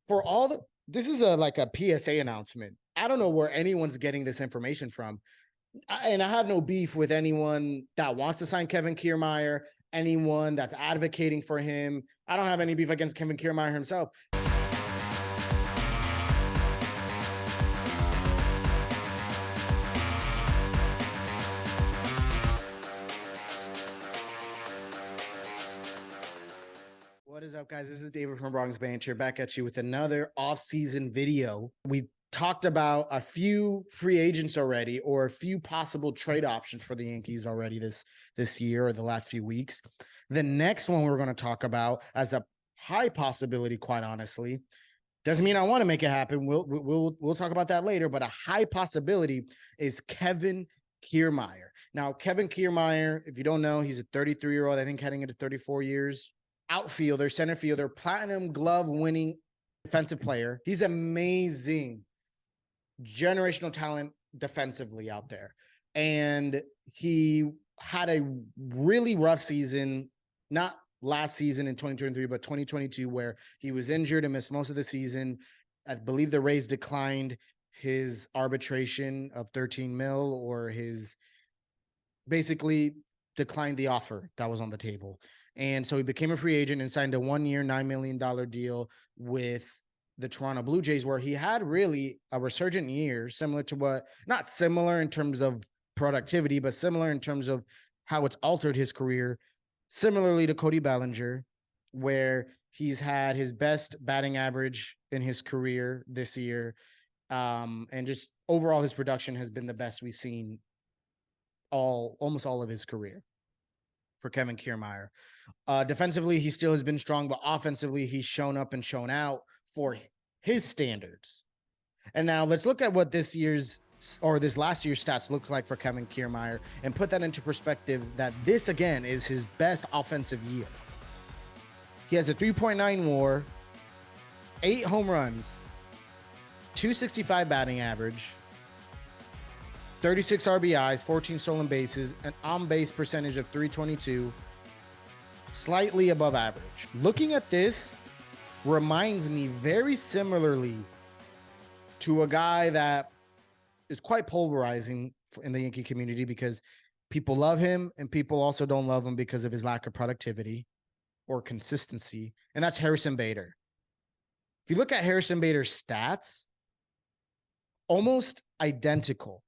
For all the this is a like a PSA announcement. I don't know where anyone's getting this information from. And I have no beef with anyone that wants to sign Kevin Kiermaier, anyone that's advocating for him. I don't have any beef against Kevin Kiermaier himself. What is up, guys? This is David from Bronx Banter back at you with another off-season video. We talked about a few free agents already, or a few possible trade options for the Yankees already this year or the last few weeks. The next one we're going to talk about as a high possibility, quite honestly, doesn't mean I want to make it happen. We'll talk about that later, but a high possibility is Kevin Kiermaier. Now, Kevin Kiermaier, if you don't know, he's a 33-year-old, I think heading into 34 years. Outfielder, center fielder, platinum glove winning defensive player. He's amazing, generational talent defensively out there. And he had a really rough season, not last season in 2023, but 2022, where he was injured and missed most of the season. I believe the Rays declined his arbitration of 13 mil, or his basically declined the offer that was on the table. And so he became a free agent and signed a 1-year, $9 million deal with the Toronto Blue Jays, where he had really a resurgent year, similar to what, not similar in terms of productivity, but similar in terms of how it's altered his career, similarly to Cody Bellinger, where he's had his best batting average in his career this year. And just overall, his production has been the best we've seen almost all of his career for Kevin Kiermaier. Defensively, he still has been strong, but offensively, he's shown up and shown out for his standards. And now let's look at what this last year's stats looks like for Kevin Kiermaier and put that into perspective, that this, again, is his best offensive year. He has a 3.9 WAR, 8 home runs, 265 batting average, 36 RBIs, 14 stolen bases, an on-base percentage of 322, slightly above average. Looking at this reminds me very similarly to a guy that is quite polarizing in the Yankee community, because people love him and people also don't love him because of his lack of productivity or consistency, and that's Harrison Bader. If you look at Harrison Bader's stats, almost identical.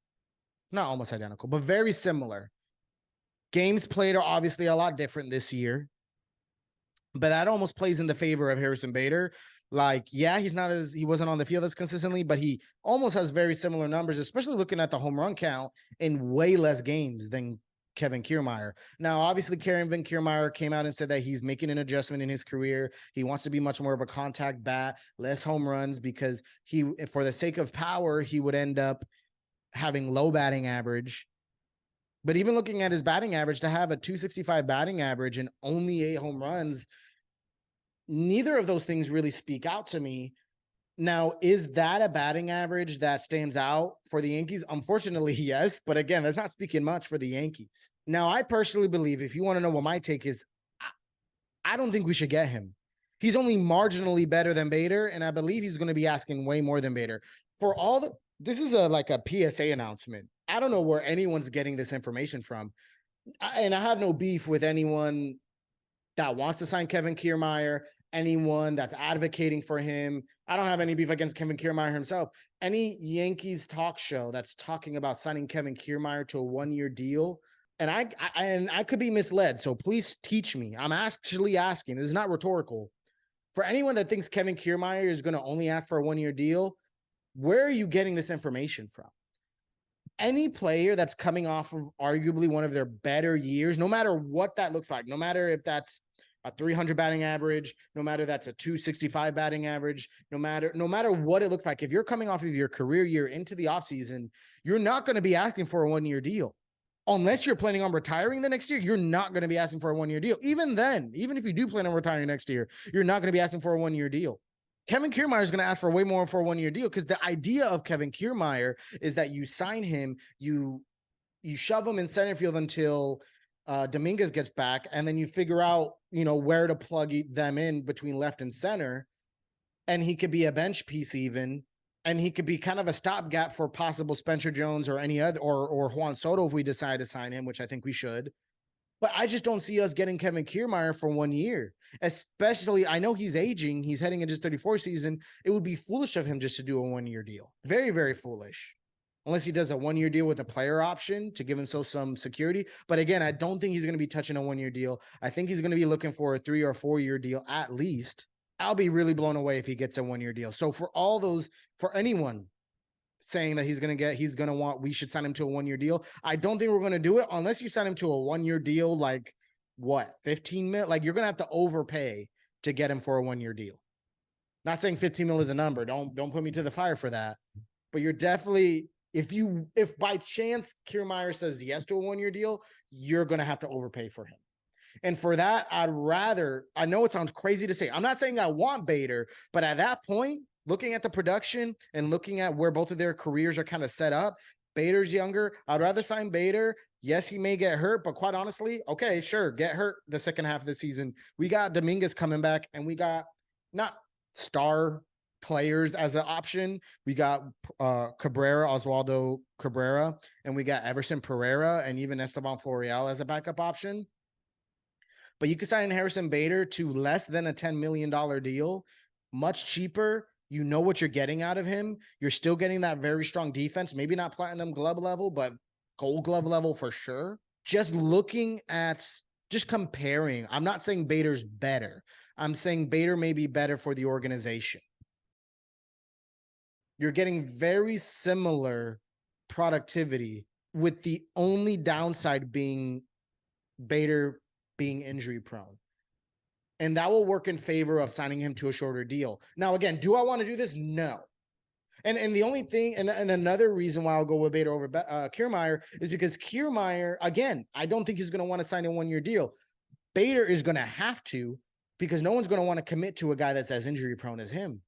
Not almost identical, but very similar. Games played are obviously a lot different this year, but that almost plays in the favor of Harrison Bader. Like, yeah, he wasn't on the field as consistently, but he almost has very similar numbers, especially looking at the home run count, in way less games than Kevin Kiermaier. Now, obviously, Kevin Kiermaier came out and said that he's making an adjustment in his career. He wants to be much more of a contact bat, less home runs, because for the sake of power, he would end up having low batting average. But even looking at his batting average, to have a 265 batting average and only 8 home runs, neither of those things really speak out to me. Now, is that a batting average that stands out for the Yankees? Unfortunately, yes. But again, that's not speaking much for the Yankees. Now, I personally believe, if you want to know what my take is, I don't think we should get him. He's only marginally better than Bader, and I believe he's going to be asking way more than Bader. This is like a PSA announcement. I don't know where anyone's getting this information from. And I have no beef with anyone that wants to sign Kevin Kiermaier, anyone that's advocating for him. I don't have any beef against Kevin Kiermaier himself. Any Yankees talk show that's talking about signing Kevin Kiermaier to a 1-year deal, and I could be misled, so please teach me. I'm actually asking. This is not rhetorical. For anyone that thinks Kevin Kiermaier is going to only ask for a 1-year deal, where are you getting this information from? Any player that's coming off of arguably one of their better years, no matter what that looks like, no matter if that's a 300 batting average, no matter that's a 265 batting average, no matter what it looks like, if you're coming off of your career year into the offseason, you're not going to be asking for a 1-year deal. Unless you're planning on retiring the next year, you're not going to be asking for a 1-year deal. Even then, even if you do plan on retiring next year, you're not going to be asking for a 1-year deal. Kevin Kiermaier is going to ask for way more for a 1-year deal, because the idea of Kevin Kiermaier is that you sign him, you shove him in center field until Dominguez gets back, and then you figure out, where to plug them in between left and center. and he could be a bench piece even, and he could be kind of a stopgap for possible Spencer Jones or any other, or Juan Soto if we decide to sign him, which I think we should. But I just don't see us getting Kevin Kiermaier for 1 year. Especially, I know he's aging. He's heading into his 34 season. It would be foolish of him just to do a 1 year deal. Very, very foolish. Unless he does a 1 year deal with a player option to give himself some security. But again, I don't think he's going to be touching a 1 year deal. I think he's going to be looking for a 3 or 4 year deal at least. I'll be really blown away if he gets a 1 year deal. So for all those, for anyone saying that he's going to want, we should sign him to a 1 year deal, I don't think we're going to do it unless you sign him to a 1 year deal, like what, 15 mil? Like you're going to have to overpay to get him for a 1 year deal. Not saying 15 mil is a number. Don't put me to the fire for that. But you're definitely, if by chance Kiermaier says yes to a 1 year deal, you're going to have to overpay for him. And for that, I know it sounds crazy to say, I'm not saying I want Bader, but at that point, looking at the production and looking at where both of their careers are kind of set up, Bader's younger. I'd rather sign Bader. Yes, he may get hurt, but quite honestly, okay, sure, get hurt the second half of the season. We got Dominguez coming back, and we got not star players as an option. We got Cabrera, Oswaldo Cabrera, and we got Everson Pereira and even Esteban Florial as a backup option. But you could sign Harrison Bader to less than a $10 million deal, much cheaper. You know what you're getting out of him. You're still getting that very strong defense, maybe not platinum glove level, but gold glove level for sure. Just comparing. I'm not saying Bader's better. I'm saying Bader may be better for the organization. You're getting very similar productivity, with the only downside being Bader being injury prone. And that will work in favor of signing him to a shorter deal. Now, again, do I want to do this? No. And the only thing, and another reason why I'll go with Bader over Kiermaier is because Kiermaier, again, I don't think he's going to want to sign a 1 year deal. Bader is going to have to, because no one's going to want to commit to a guy that's as injury prone as him.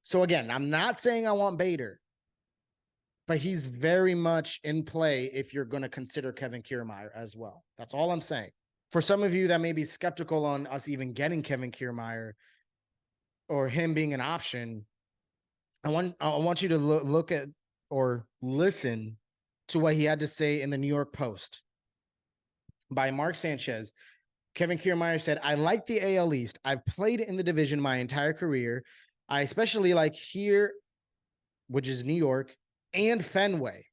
So again, I'm not saying I want Bader, but he's very much in play if you're going to consider Kevin Kiermaier as well. That's all I'm saying. For some of you that may be skeptical on us even getting Kevin Kiermaier or him being an option, I want you to look at or listen to what he had to say in the New York Post by Mark Sanchez. Kevin Kiermaier said, "I like the AL East. I've played in the division my entire career. I especially like here, which is New York, and Fenway.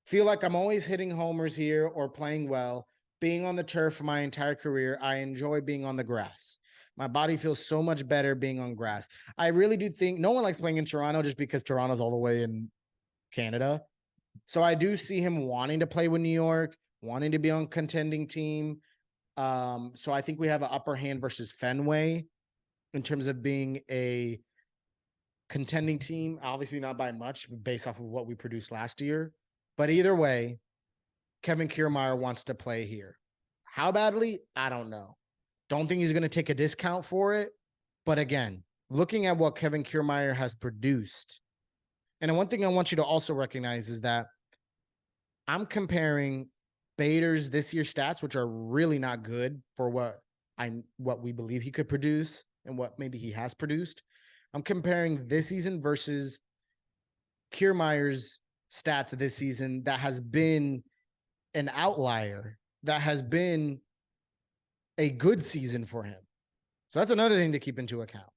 Feel like I'm always hitting homers here or playing well. Being on the turf for my entire career, I enjoy being on the grass. My body feels so much better being on grass. I really do think no one likes playing in Toronto just because Toronto's all the way in Canada. So I do see him wanting to play with New York, wanting to be on a contending team. So I think we have an upper hand versus Fenway in terms of being a contending team. Obviously not by much based off of what we produced last year. But either way, Kevin Kiermaier wants to play here. How badly? I don't know. Don't think he's going to take a discount for it. But again, looking at what Kevin Kiermaier has produced, and one thing I want you to also recognize is that I'm comparing Bader's this year stats, which are really not good for what we believe he could produce and what maybe he has produced. I'm comparing this season versus Kiermaier's stats this season that has been an outlier, that has been a good season for him. So that's another thing to keep into account.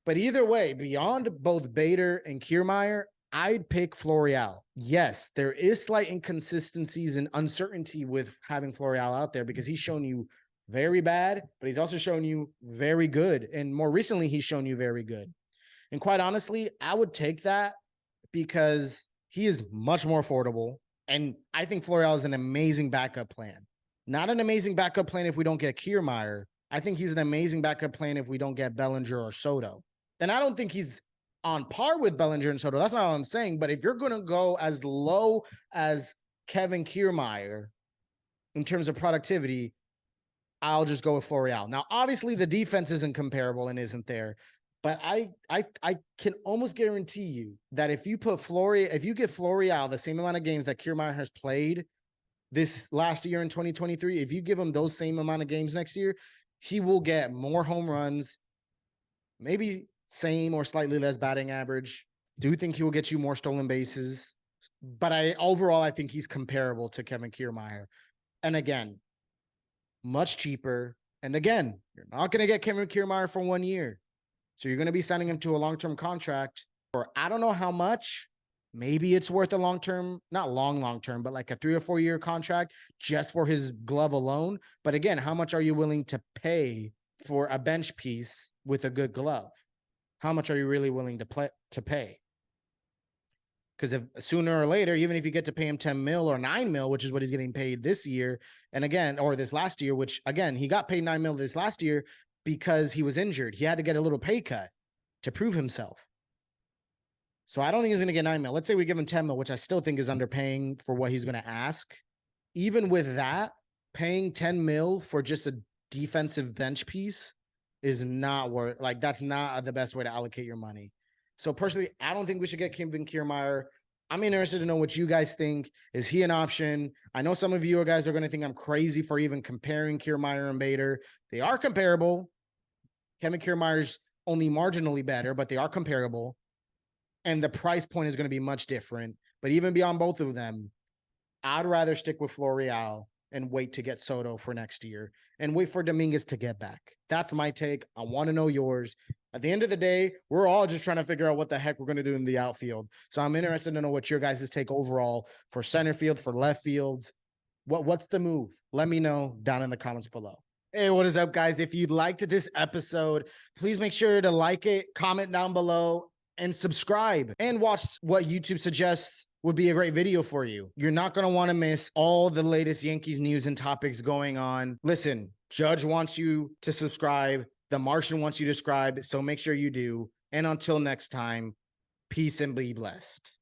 But either way, beyond both Bader and Kiermaier, I'd pick Florial. Yes, there is slight inconsistencies and uncertainty with having Florial out there because he's shown you very bad, but he's also shown you very good. And more recently, he's shown you very good. And quite honestly, I would take that because he is much more affordable. And I think Florial is an amazing backup plan. Not an amazing backup plan if we don't get Kiermaier. I think he's an amazing backup plan if we don't get Bellinger or Soto. And I don't think he's on par with Bellinger and Soto. That's not what I'm saying. But if you're going to go as low as Kevin Kiermaier in terms of productivity, I'll just go with Florial. Now, obviously, the defense isn't comparable and isn't there. But I can almost guarantee you that if you get Florial the same amount of games that Kiermaier has played this last year in 2023, if you give him those same amount of games next year, he will get more home runs maybe same or slightly less batting average. Do think he will get you more stolen bases, but overall I think he's comparable to Kevin Kiermaier. And again, much cheaper. And again, you're not going to get Kevin Kiermaier for 1 year. So you're going to be signing him to a long-term contract for I don't know how much. Maybe it's worth a long-term, not long-term, but like a 3 or 4 year contract just for his glove alone. But again, how much are you willing to pay for a bench piece with a good glove? How much are you really willing to pay? Because if sooner or later, even if you get to pay him 10 mil or 9 mil, which is what he's getting paid this year, and again, or this last year, which again, he got paid 9 mil this last year because he was injured. He had to get a little pay cut to prove himself. So I don't think he's going to get 9 mil. Let's say we give him 10 mil, which I still think is underpaying for what he's going to ask. Even with that, paying 10 mil for just a defensive bench piece is not worth, like, that's not the best way to allocate your money. So personally, I don't think we should get Kevin Kiermaier. I'm interested to know what you guys think. Is he an option? I know some of you guys are going to think I'm crazy for even comparing Kiermaier and Bader. They are comparable. Kevin Kiermaier's only marginally better, but they are comparable. And the price point is going to be much different. But even beyond both of them, I'd rather stick with Florial and wait to get Soto for next year and wait for Dominguez to get back. That's my take. I want to know yours. At the end of the day, we're all just trying to figure out what the heck we're going to do in the outfield. So I'm interested to know what your guys' take overall for center field, for left fields. What's the move? Let me know down in the comments below. Hey, what is up, guys? If you liked this episode, please make sure to like it, comment down below, and subscribe, and watch what YouTube suggests would be a great video for you. You're not going to want to miss all the latest Yankees news and topics going on. Listen, Judge wants you to subscribe. The Martian wants you to subscribe. So make sure you do. And until next time, peace and be blessed.